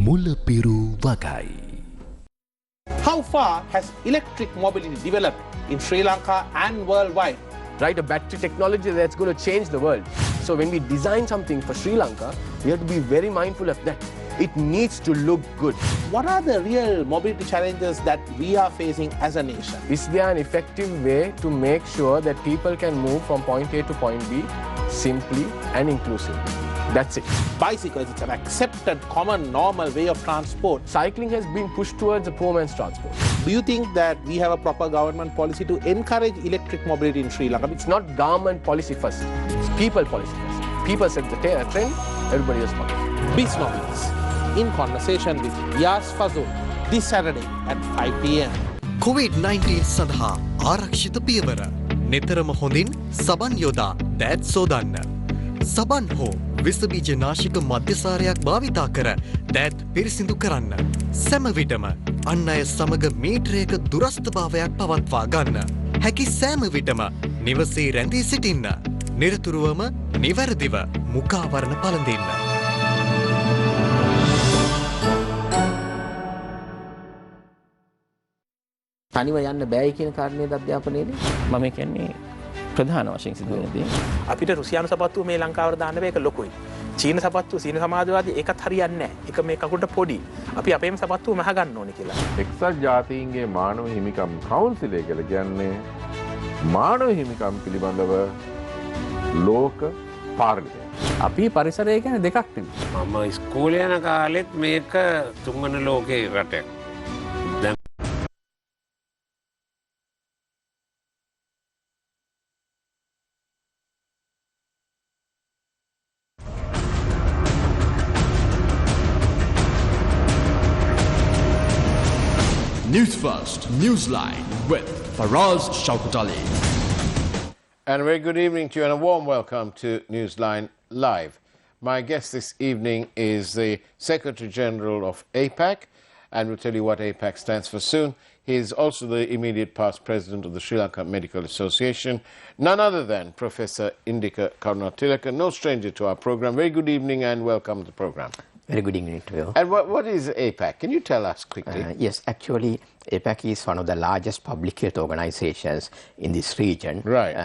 මුලපිරු වගයි. How far has electric mobility developed in Sri Lanka and worldwide? Right, a battery technology that's going to change the world. So when we design something for Sri Lanka, we have to be very mindful of that. It needs to look good. What are the real mobility challenges that we are facing as a nation? Is there an effective way to make sure that people can move from point A to point B simply and inclusively? That's it. Bicycles, it's an accepted, common, normal way of transport. Cycling has been pushed towards a poor man's transport. Do you think that we have a proper government policy to encourage electric mobility in Sri Lanka? It's not government policy first, it's people policy first. People set the trend, everybody else follows. Business in conversation with Yas Fazul this Saturday at 5 p.m. COVID-19 සඳහා ආරක්ෂිත පියවර. නිතරම හොඳින් සබන් යොදා දෑත් සෝදන්න. සබන් හෝ විසබීජ නාශක මධ්‍යසාරයක් භාවිතා කර දෑත් පිරිසිදු කරන්න. සැම විටම අන් අය සමග මීටරයක දුරස්ථභාවයක් පවත්වා ගන්න. හැකි සෑම විටම නිවසේ රැඳී සිටින්න. නිරතුරුවම නිවැරදිව මුඛාවරණ පළඳින්න. තනිව යන්න බෑයි කියන කාරණේද අධ්‍යාපනයේදී මම කියන්නේ ප්‍රධාන වශයෙන් සිදු වෙන දේ. අපිට රුසියානු සපත්තුව මේ ලංකාවට දාන්න බෑ ඒක ලොකුයි. චීන සපත්තුව සීන සමාජවාදී ඒකත් හරියන්නේ නැහැ. ඒක මේ කකුලට පොඩි. අපි අපේම සපත්තුව මහ ගන්න ඕනේ කියලා. එක්සත් ජාතීන්ගේ මානව හිමිකම් කවුන්සිලය කියලා කියන්නේ මානව හිමිකම් පිළිබඳව ලෝක පාර්ලිමේන්තුව. අපි පරිසරය ගැන දෙකක් තිබුණා. මම ඉස්කෝලේ යන කාලෙත් මේක තුන්වන ලෝකේ රටක්. Newsfirst Newsline with Faraz Shaukatali. And a very good evening to you and a warm welcome to Newsline Live. My guest this evening is the Secretary General of APAC, and we'll tell you what APAC stands for soon. He is also the immediate past president of the Sri Lanka Medical Association, none other than Professor Indika Karunathilake, no stranger to our program. Very good evening and welcome to the program. Very good evening to you. And what is APAC? Can you tell us quickly? Yes, actually, APAC is one of the largest public health organizations in this region, right.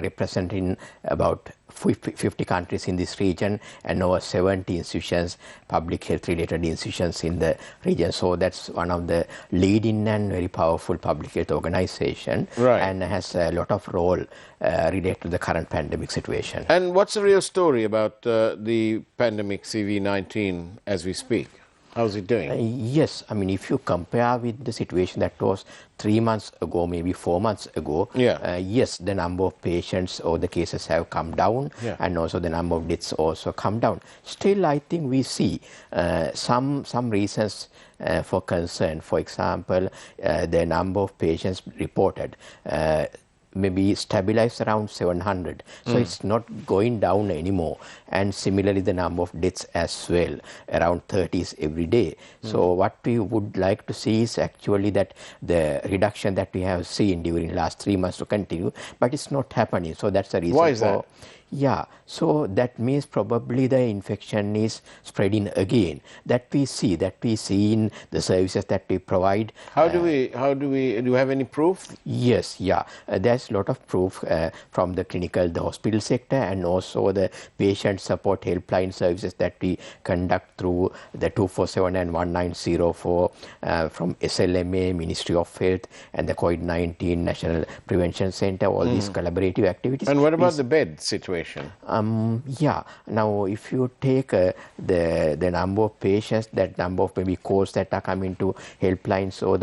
Representing about 50 countries in this region and over 70 institutions, public health related institutions in the region. So that's one of the leading and very powerful public health organization, right. And has a lot of role related to the current pandemic situation. And what's the real story about the pandemic CV-19 as we speak? How's it doing? Yes, I mean, if you compare with the situation that was 3 months ago, maybe 4 months ago, yes, the number of patients or the cases have come down, and also the number of deaths also come down. Still, I think we see some reasons for concern. For example, the number of patients reported maybe stabilized around 700. So it's not going down anymore. And similarly, the number of deaths as well, around 30s every day. So what we would like to see is actually that the reduction that we have seen during last 3 months to continue, but it's not happening. So that's the reason. Why is that? Yeah, so that means probably the infection is spreading again. That we see in the services that we provide. Do you have any proof? Yes, yeah. There's a lot of proof from the clinical, the hospital sector, and also the patient support helpline services that we conduct through the 247 and 1904 from SLMA, Ministry of Health, and the COVID-19 National Prevention Center, all these collaborative activities. And what about the bed situation? Yeah, now if you take the number of patients, that number of maybe calls that are coming to helplines or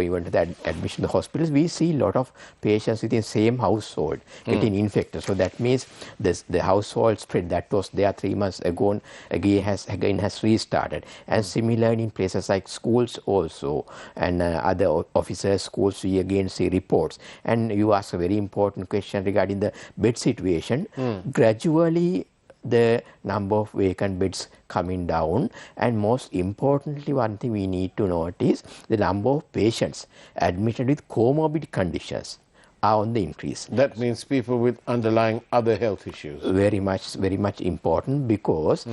even to the admission to the hospitals, we see a lot of patients within same household getting infected. So that means the household spread that was there 3 months ago again has restarted. And similarly in places like schools also, and other officers' schools, we again see reports. And you ask a very important question regarding the bed situation. Gradually the number of vacant beds coming down, and most importantly, one thing we need to note is the number of patients admitted with comorbid conditions are on the increase. That means people with underlying other health issues. Very much important, because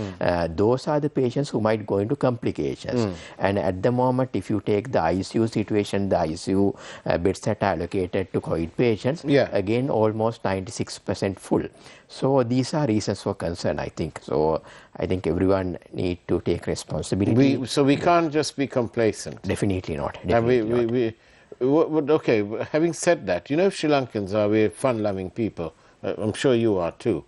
those are the patients who might go into complications. And at the moment, if you take the ICU situation, the ICU beds that are allocated to COVID patients, again almost 96% full. So these are reasons for concern, I think. So I think everyone need to take responsibility. So we can't just be complacent. Definitely not. Definitely not. Okay, having said that, you know, Sri Lankans are very fun-loving people. I'm sure you are too.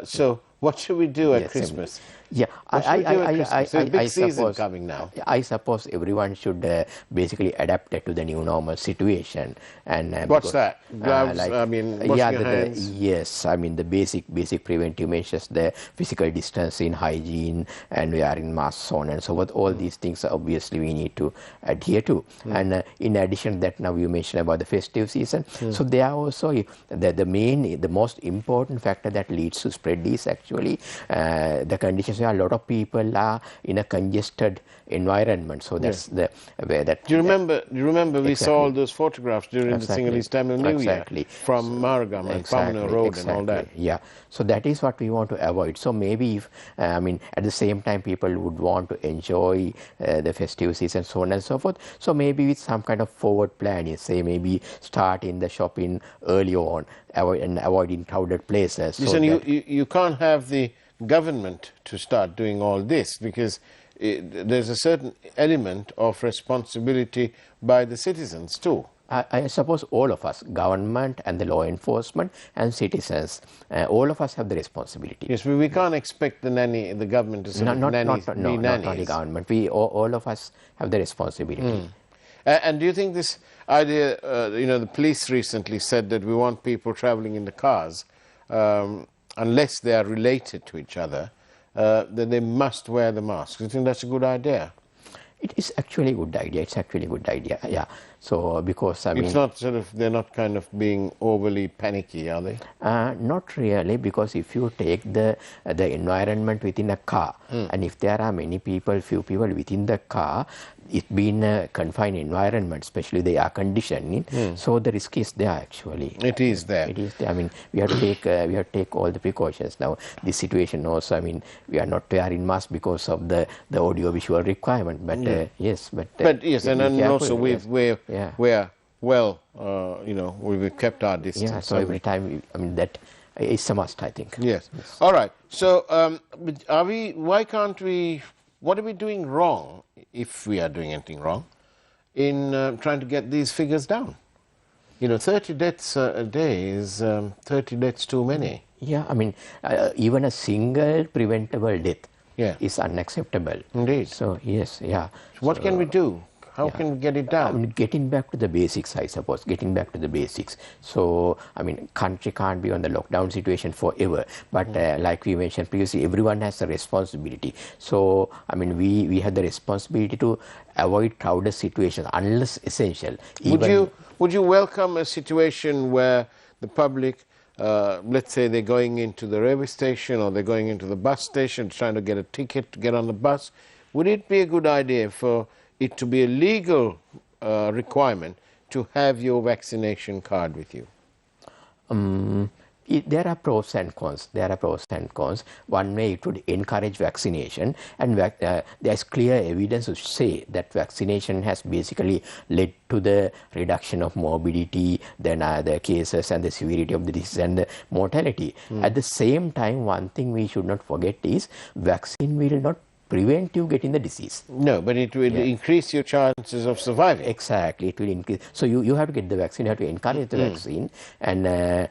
So what should we do at Christmas? Yeah, big season coming now. I suppose everyone should basically adapt it to the new normal situation. And what's that? Gloves, I mean, washing your hands? Yes, I mean the basic preventive measures, the physical distancing, hygiene, and wearing masks, so on and so forth. All these things obviously we need to adhere to. And in addition to that, now you mentioned about the festive season. So there are also the most important factor that leads to spread is actually the conditions. A lot of people are in a congested environment, so that's the where that. Do you remember we saw all those photographs during the Sinhalese Tamil New Year from Margam and Pamana Road and all that? Yeah, so that is what we want to avoid. So maybe if I mean at the same time people would want to enjoy the festive season, so on and so forth. So maybe with some kind of forward planning, say maybe start in the shopping early on, avoiding crowded places. Listen, you can't have the government to start doing all this, because there's a certain element of responsibility by the citizens too. I suppose all of us, government and the law enforcement and citizens, all of us have the responsibility. Yes, but we can't expect the government to not nannies. Not the government. All of us have the responsibility. And do you think this idea, the police recently said that we want people traveling in the cars, unless they are related to each other, then they must wear the mask. Do you think that's a good idea? It is actually a good idea. It's actually a good idea, yeah. So, because, I mean... It's not they're not kind of being overly panicky, are they? Not really, because if you take the environment within a car, and if there are few people within the car, it's been a confined environment, especially the air conditioning, so the risk is there actually. It is there. It is there. I mean, we have to take all the precautions. Now, this situation also, I mean, we are not wearing masks because of the audio-visual requirement, but yes. But yes, and also we're well, we've kept our distance. Yeah, so every time, I mean, that is a must, I think. Yes. All right. So, what are we doing wrong, if we are doing anything wrong, in trying to get these figures down? 30 deaths a day is 30 deaths too many. Yeah, I mean, even a single preventable death is unacceptable. Indeed. So, yes, yeah. So what can we do? How can we get it down? I mean, getting back to the basics, I suppose. Getting back to the basics. So, I mean, country can't be on the lockdown situation forever. But like we mentioned previously, everyone has a responsibility. So, I mean, we have the responsibility to avoid crowded situations unless essential. Would you welcome a situation where the public, let's say they're going into the railway station or they're going into the bus station trying to get a ticket to get on the bus? Would it be a good idea for it to be a legal requirement to have your vaccination card with you? There are pros and cons. One way it would encourage vaccination, and there's clear evidence to say that vaccination has basically led to the reduction of morbidity, then the cases and the severity of the disease and the mortality. At the same time, one thing we should not forget is vaccine will not prevent you getting the disease. No, but it will increase your chances of surviving. Exactly, it will increase. So you have to get the vaccine, you have to encourage the vaccine. And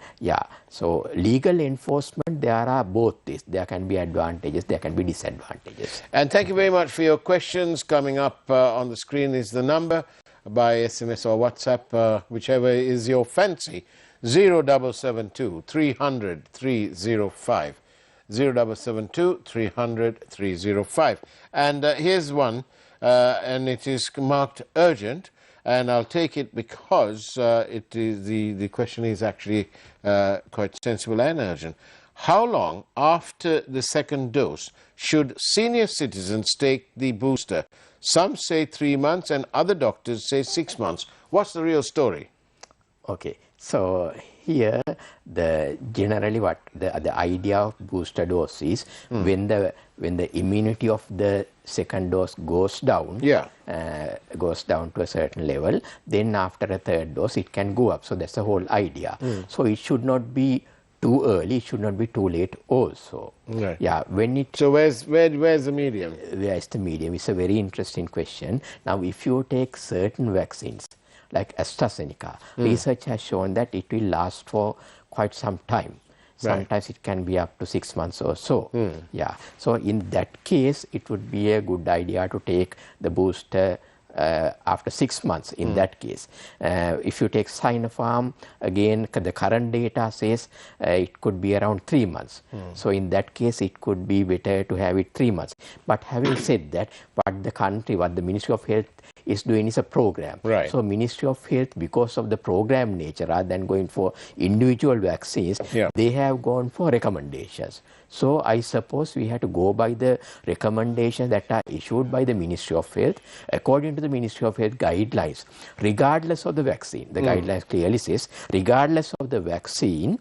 so legal enforcement, there are both this. There can be advantages, there can be disadvantages. And thank you very much for your questions. Coming up on the screen is the number by SMS or WhatsApp, whichever is your fancy, 0772 300 305. 0772 300 305. And here's one, and it is marked urgent, and I'll take it because it is the question is actually quite sensible and urgent. How long after the second dose should senior citizens take the booster? Some say 3 months and other doctors say 6 months. What's the real story? Okay. So here, generally what the idea of booster dose is when the immunity of the second dose goes down, goes down to a certain level, then after a third dose it can go up. So that's the whole idea. So it should not be too early, it should not be too late also. Right. Yeah, when it... So where's the medium? Where's the medium? It's a very interesting question. Now, if you take certain vaccines, like AstraZeneca, research has shown that it will last for quite some time. Sometimes it can be up to 6 months or so. Yeah. So in that case, it would be a good idea to take the booster after 6 months in that case. If you take Sinopharm, again, the current data says it could be around 3 months. So in that case, it could be better to have it 3 months. But having said that, what the Ministry of Health is doing is a program. Right. So Ministry of Health, because of the program nature, rather than going for individual vaccines, they have gone for recommendations. So I suppose we have to go by the recommendations that are issued by the Ministry of Health. According to the Ministry of Health guidelines, regardless of the vaccine, the guidelines clearly says, regardless of the vaccine,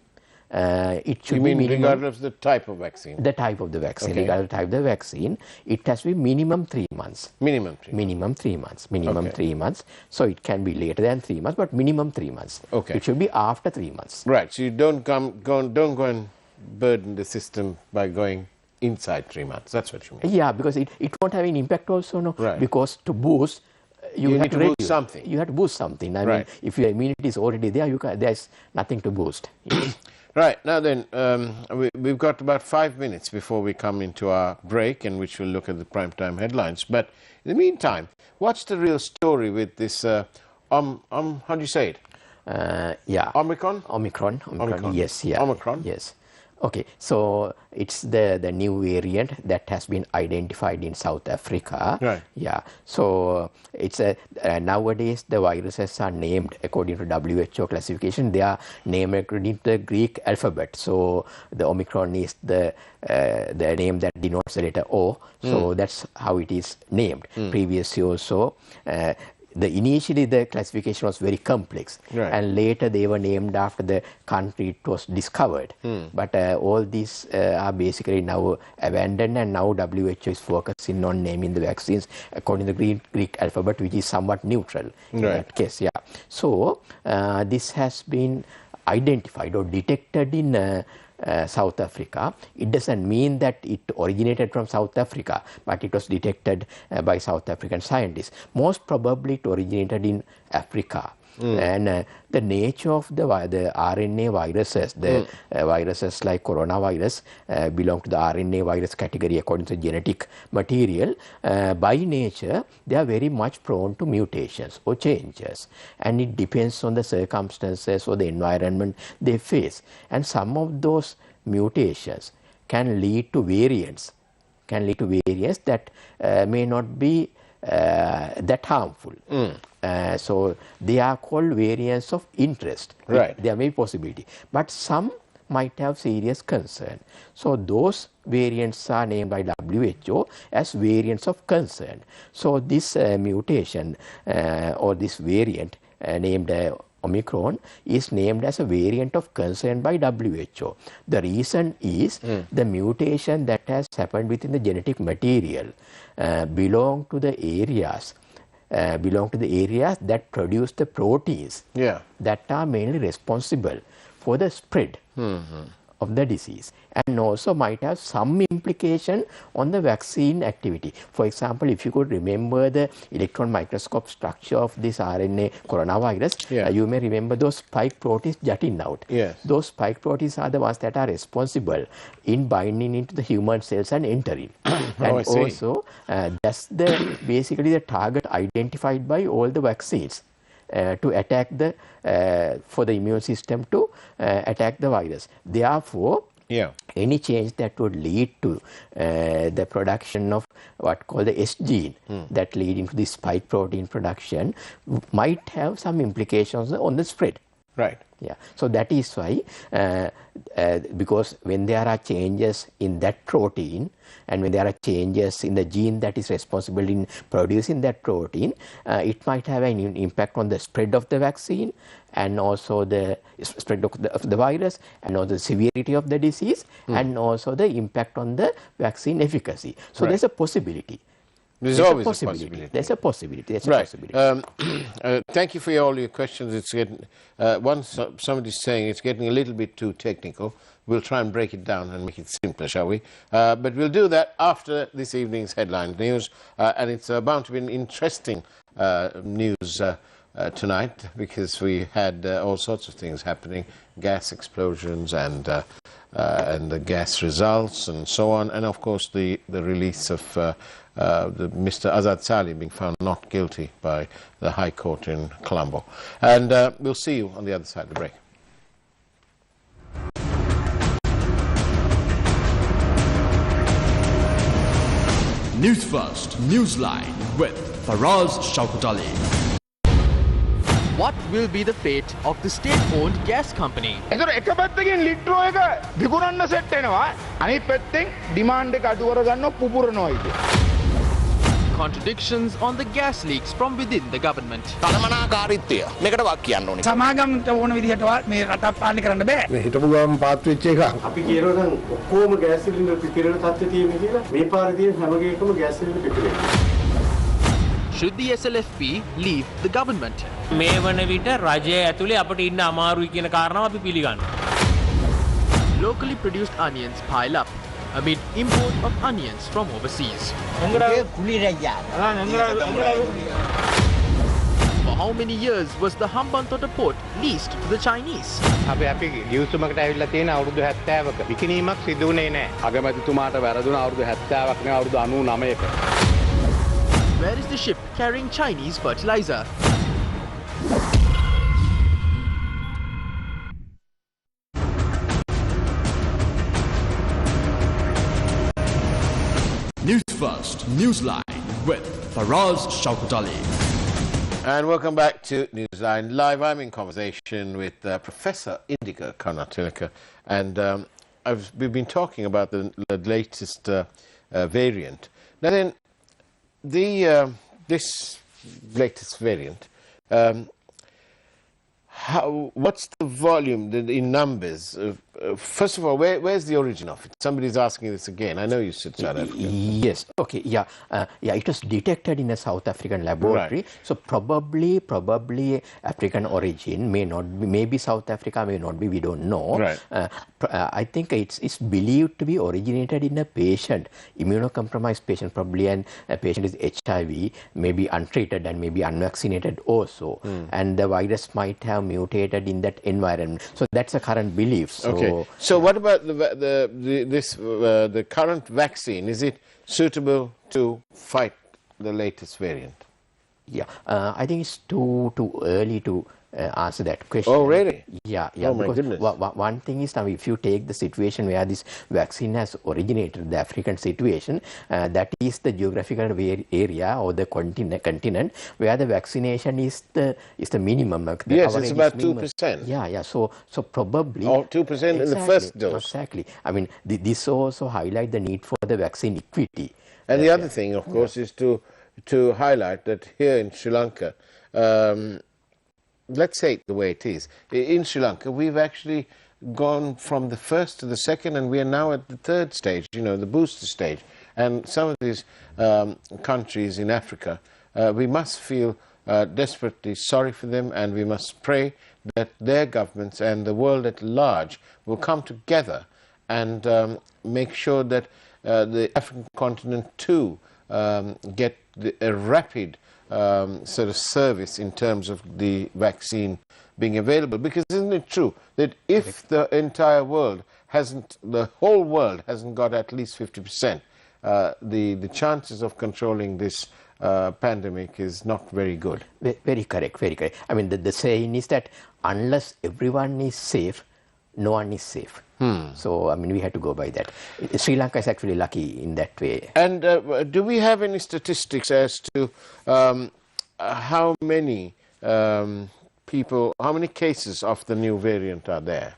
it should be minimum, regardless of the type of vaccine? The type of the vaccine. Regardless of the type of the vaccine, it has to be minimum 3 months. Minimum 3 months. Minimum 3 months. Minimum 3 months. So it can be later than 3 months, but minimum 3 months. Okay. It should be after 3 months. Right. So you don't go and burden the system by going inside 3 months. That's what you mean. Yeah, because it won't have any impact also, no? Right. Because to boost, you have need to boost something. You have to boost something. I mean, if your immunity is already there, there's nothing to boost. Right. Now then, we've got about 5 minutes before we come into our break, in which we'll look at the primetime headlines. But in the meantime, what's the real story with this, how do you say it? Omicron? Omicron. Yes, yeah. Omicron? Yes. Okay, so it's the new variant that has been identified in South Africa. Right. Yeah. So it's nowadays the viruses are named according to WHO classification. They are named according to the Greek alphabet. So the Omicron is the name that denotes the letter O. So that's how it is named. Previously also, initially the classification was very complex, and later they were named after the country it was discovered. But all these are basically now abandoned, and now WHO is focusing on naming the vaccines according to the Greek alphabet, which is somewhat neutral in that case. Yeah. So this has been identified or detected in South Africa. It doesn't mean that it originated from South Africa, but it was detected by South African scientists. Most probably it originated in Africa. And the nature of the RNA viruses, viruses like coronavirus belong to the RNA virus category according to genetic material. By nature, they are very much prone to mutations or changes, and it depends on the circumstances or the environment they face. And some of those mutations can lead to variants, that may not be that harmful. So they are called variants of interest. There may be possibility, but some might have serious concern. So those variants are named by WHO as variants of concern. So this mutation or this variant named Omicron is named as a variant of concern by WHO. The reason is the mutation that has happened within the genetic material belong to the areas that produce the proteins that are mainly responsible for the spread of the disease, and also might have some implication on the vaccine activity. For example, if you could remember the electron microscope structure of this RNA coronavirus, you may remember those spike proteins jutting out. Those spike proteins are the ones that are responsible in binding into the human cells and entering. And also, that's basically the target identified by all the vaccines. To attack for the immune system to attack the virus. Therefore, any change that would lead to the production of what called the S gene that lead into the spike protein production might have some implications on the spread. Right. Yeah, so that is why, because when there are changes in that protein and when there are changes in the gene that is responsible in producing that protein, it might have an impact on the spread of the vaccine and also the spread of the virus and also the severity of the disease and also the impact on the vaccine efficacy. So there's a possibility. There's always a possibility. There's a possibility. There's a right. possibility. Thank you for all your questions. It's getting, somebody's saying it's getting a little bit too technical. We'll try and break it down and make it simpler, shall we? But we'll do that after this evening's headline news. And it's bound to be an interesting news tonight, because we had all sorts of things happening, gas explosions and the gas results and so on, and of course the release of Mr. Azad Saleh being found not guilty by the High Court in Colombo. And we'll see you on the other side of the break. News First, Newsline with Faraz Shaukutali. What will be the fate of the state-owned gas company? Contradictions on the gas leaks from within the government. Should the SLFP leave the government? Locally produced onions pile up amid import of onions from overseas. For how many years was the Hambantota port leased to the Chinese? Where is the ship carrying Chinese fertilizer? News First, Newsline with Faraz Shaukutali. And welcome back to Newsline Live. I'm in conversation with Professor Indika Karunathilake, and we've been talking about the latest variant. Now then, this latest variant, what's the volume in numbers? First of all, where's the origin of it? Somebody's asking this again. I know you said South Africa. Yes. Okay. Yeah. It was detected in a South African laboratory. Right. So probably African origin, may not be. Maybe South Africa, may not be. We don't know. Right. I think it's believed to be originated in a patient, immunocompromised patient, probably, and a patient is HIV, maybe untreated and maybe unvaccinated also, and the virus might have mutated in that environment. So that's a current belief. So, okay. So what about the current vaccine? Is it suitable to fight the latest variant? Yeah, I think it's too early to answer that question. Oh, really? Yeah. Oh, my goodness. One thing is, now if you take the situation where this vaccine has originated, the African situation, that is the geographical area or the continent where the vaccination is the minimum. Yes, it's about 2%. Yeah. So probably 2% in the first dose. Exactly. I mean, this also highlight the need for the vaccine equity. And the other thing, of course, is to highlight that here in Sri Lanka, let's say it the way it is. In Sri Lanka, we've actually gone from the first to the second, and we are now at the third stage, the booster stage. And some of these countries in Africa, we must feel desperately sorry for them, and we must pray that their governments and the world at large will come together and make sure that the African continent too get a rapid sort of service in terms of the vaccine being available. Because isn't it true that if the entire world the whole world hasn't got at least 50%, the chances of controlling this pandemic is not very good? Very correct. I mean, the saying is that unless everyone is safe, no one is safe. So, I mean, we have to go by that. Sri Lanka is actually lucky in that way. And do we have any statistics as to how many people, how many cases of the new variant are there?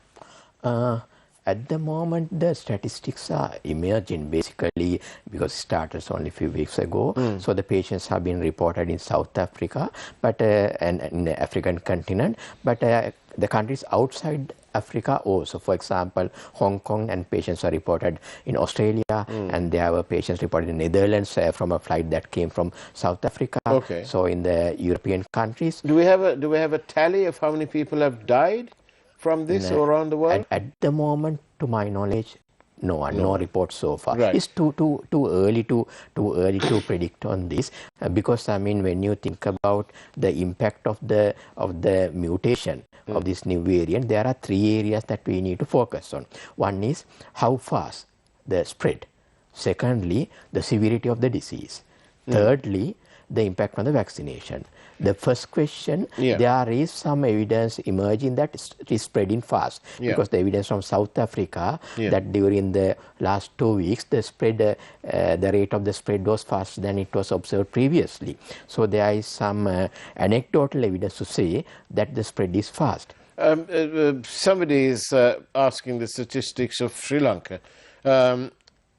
At the moment, the statistics are emerging basically because it started only a few weeks ago. So the patients have been reported in South Africa, but and in the African continent, but the countries outside Africa also. For example, Hong Kong, and patients are reported in Australia, and there were patients reported in Netherlands from a flight that came from South Africa. Okay. So in the European countries, Do we have a tally of how many people have died from this around the world? At the moment, to my knowledge, no reports so far. Right. It's too early to predict on this because I mean when you think about the impact of the mutation of this new variant, there are three areas that we need to focus on. One is how fast the spread. Secondly, the severity of the disease. Thirdly, the impact on the vaccination. The first question, there is some evidence emerging that it is spreading fast because the evidence from South Africa that during the last 2 weeks the spread, the rate of the spread was faster than it was observed previously. So there is some anecdotal evidence to say that the spread is fast. Somebody is asking the statistics of Sri Lanka.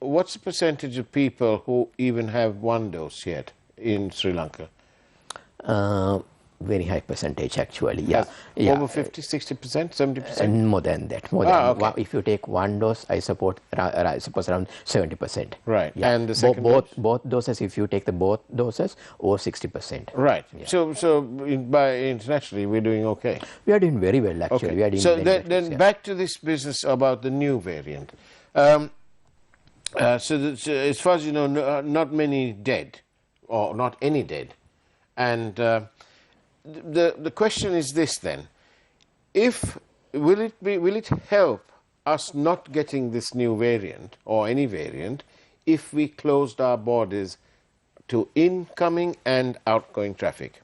What's the percentage of people who even have one dose yet in Sri Lanka? Very high percentage actually, Over 50, 60%, 70%? More than that. Okay. If you take one dose, I suppose around 70%. Right. Yeah. And the second dose? Both doses, if you take both doses, over 60%. Right. Yeah. So internationally, we're doing okay? We are doing very well, actually. Okay. We are doing so then back to this business about the new variant. So as far as you know, not many dead, or not any dead. And the question is this then: will it help us not getting this new variant or any variant if we closed our borders to incoming and outgoing traffic?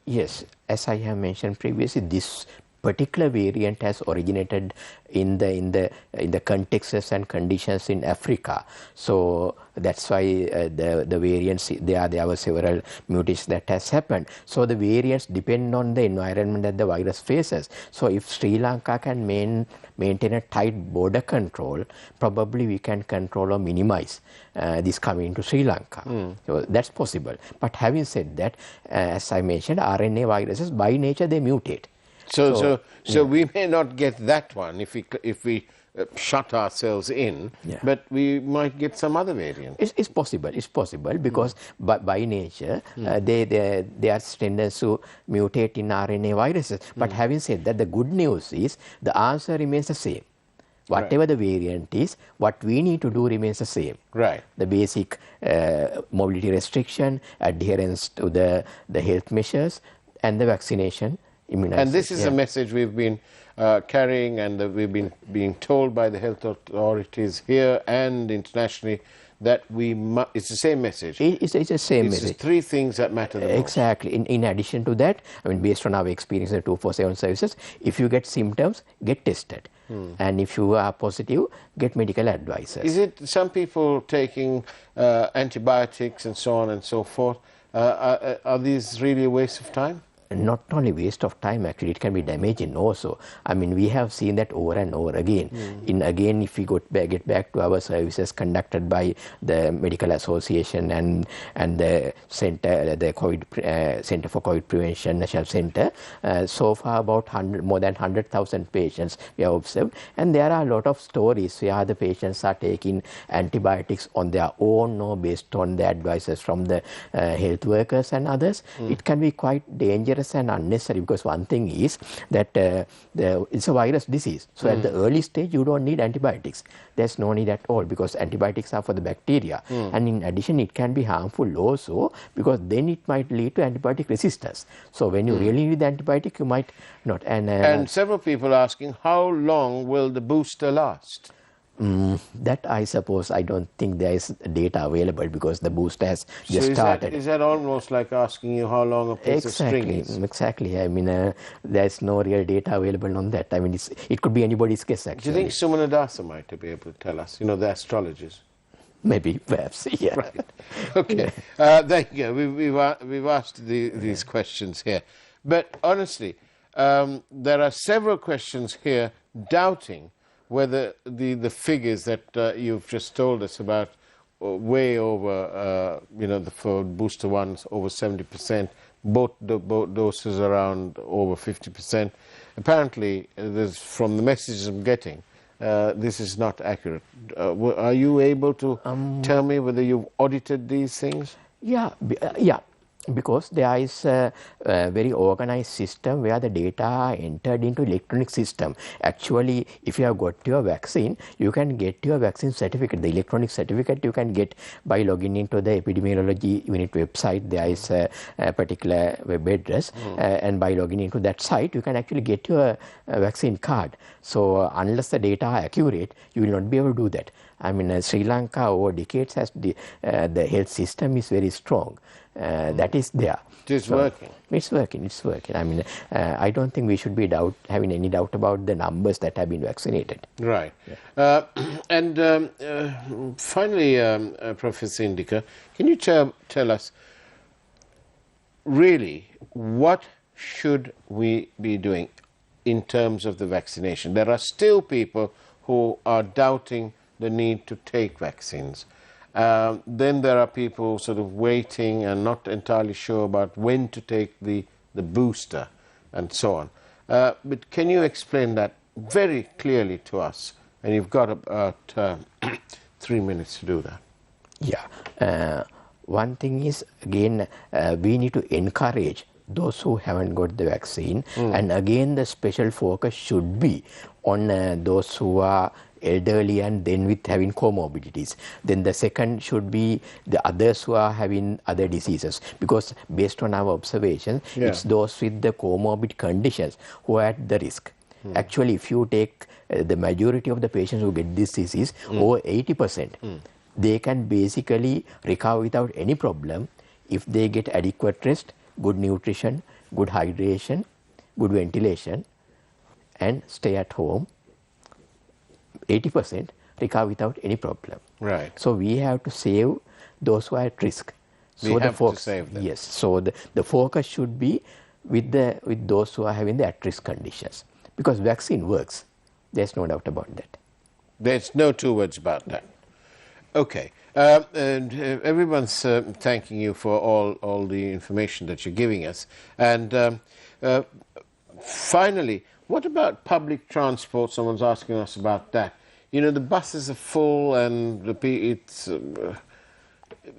Yes, as I have mentioned previously, this particular variant has originated in the contexts and conditions in Africa. So that's why the variants, there were several mutations that has happened. So the variants depend on the environment that the virus faces. So if Sri Lanka can maintain a tight border control, probably we can control or minimize this coming into Sri Lanka. So that's possible. But having said that, as I mentioned, RNA viruses by nature they mutate. So we may not get that one if we shut ourselves in, but we might get some other variant. It's possible. It's possible because by nature they are tendency to mutate in RNA viruses. But having said that, the good news is the answer remains the same. Whatever the variant is, what we need to do remains the same. Right. The basic mobility restriction, adherence to the health measures, and the vaccination. And this is a message we've been carrying, and that we've been being told by the health authorities here and internationally that it's the same message. It's the same message. It's three things that matter the most. Exactly. In addition to that, I mean, based on our experience in the 247 services, if you get symptoms, get tested. And if you are positive, get medical advices. Is it some people taking antibiotics and so on and so forth? Are these really a waste of time? Not only waste of time, actually, it can be damaging also. I mean, we have seen that over and over again. Again, if we get back to our services conducted by the Medical Association and the Center, the Center for COVID Prevention, National Center, so far about more than 100,000 patients we have observed, and there are a lot of stories where the patients are taking antibiotics on their own or based on the advices from the health workers and others. It can be quite dangerous and unnecessary because one thing is that it's a virus disease. So at the early stage, you don't need antibiotics. There's no need at all because antibiotics are for the bacteria. And in addition, it can be harmful also because then it might lead to antibiotic resistance. So when you really need the antibiotic, you might not. And several people are asking, how long will the booster last? That I suppose I don't think there is data available because the booster has just started. Is that almost like asking you how long a piece of string is? Exactly. I mean, there's no real data available on that. I mean, it could be anybody's guess actually. Do you think Sumanadasa might be able to tell us? You know, the astrologers. Maybe, perhaps, yeah. Right. Okay. There you go. We've asked these questions here. But honestly, there are several questions here doubting whether the figures that you've just told us about, way over, for booster ones, over 70%, both doses around over 50%. Apparently, from the messages I'm getting, this is not accurate. Are you able to tell me whether you've audited these things? Yeah. Because there is a very organized system where the data are entered into electronic system. Actually, if you have got your vaccine, you can get your vaccine certificate. The electronic certificate you can get by logging into the epidemiology unit website. There is a particular web address, and by logging into that site, you can actually get your vaccine card. So unless the data are accurate, you will not be able to do that. I mean, Sri Lanka over decades has the health system is very strong. That is there. It's working. It's working. I mean, I don't think we should be having any doubt about the numbers that have been vaccinated. Right. Yeah. Finally, Professor Indika, can you tell us, really, what should we be doing in terms of the vaccination? There are still people who are doubting the need to take vaccines. Then there are people sort of waiting and not entirely sure about when to take the booster and so on. But can you explain that very clearly to us? And you've got about 3 minutes to do that. Yeah. One thing is, again, we need to encourage those who haven't got the vaccine. And again, the special focus should be on those who are elderly and then with having comorbidities. Then the second should be the others who are having other diseases, because based on our observations, it's those with the comorbid conditions who are at the risk. Actually, if you take the majority of the patients who get this disease, over 80%, they can basically recover without any problem if they get adequate rest, good nutrition, good hydration, good ventilation, and stay at home. 80% recover without any problem. Right. So we have to save those who are at risk. So we have to save them. Yes. So the focus should be with those who are having the at-risk conditions, because vaccine works. There's no doubt about that. There's no two words about that. Okay. And everyone's thanking you for all the information that you're giving us. And finally, what about public transport? Someone's asking us about that. You know, the buses are full, and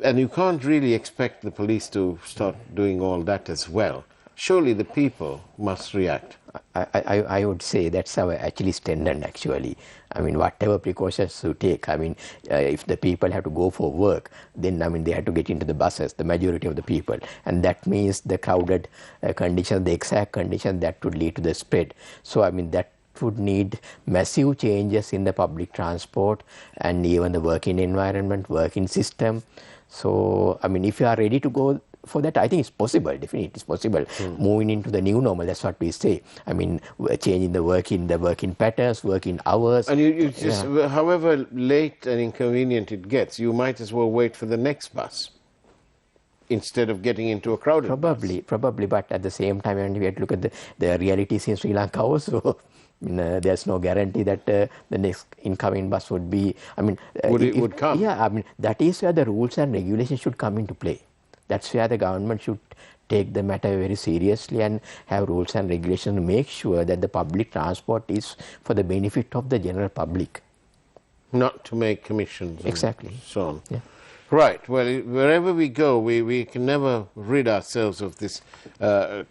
and you can't really expect the police to start doing all that as well. Surely the people must react. I would say that's our actually standard, actually. I mean, whatever precautions you take, I mean, if the people have to go for work, then, I mean, they have to get into the buses, the majority of the people. And that means the crowded condition, the exact condition that would lead to the spread. So, I mean, that would need massive changes in the public transport and even the working environment, working system. So, I mean, if you are ready to go for that, I think it's possible, definitely it's possible. Moving into the new normal, that's what we say. I mean, changing the working patterns, working hours. And you just, however late and inconvenient it gets, you might as well wait for the next bus instead of getting into a crowded bus. Probably, but at the same time, and we have to look at the realities in Sri Lanka also. There's no guarantee that the next incoming bus would be, I mean... would come. Yeah, I mean, that is where the rules and regulations should come into play. That's where the government should take the matter very seriously and have rules and regulations to make sure that the public transport is for the benefit of the general public. Not to make commissions. Exactly. And so on. Yeah. Right. Well, wherever we go, we can never rid ourselves of this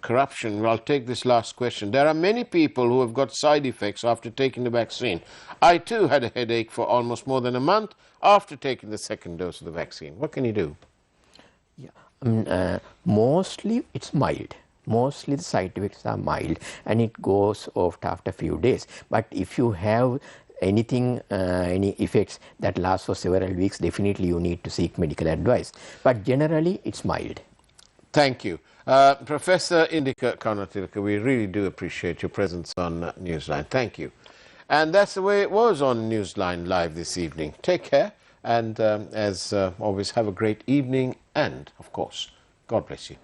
corruption. I'll take this last question. There are many people who have got side effects after taking the vaccine. I too had a headache for almost more than a month after taking the second dose of the vaccine. What can you do? Mostly it's mild. Mostly the side effects are mild and it goes off after a few days. But if you have anything, any effects that last for several weeks, definitely you need to seek medical advice. But generally it's mild. Thank you. Professor Indika Karunathilake, we really do appreciate your presence on Newsline. Thank you. And that's the way it was on Newsline Live this evening. Take care. And as always, have a great evening and, of course, God bless you.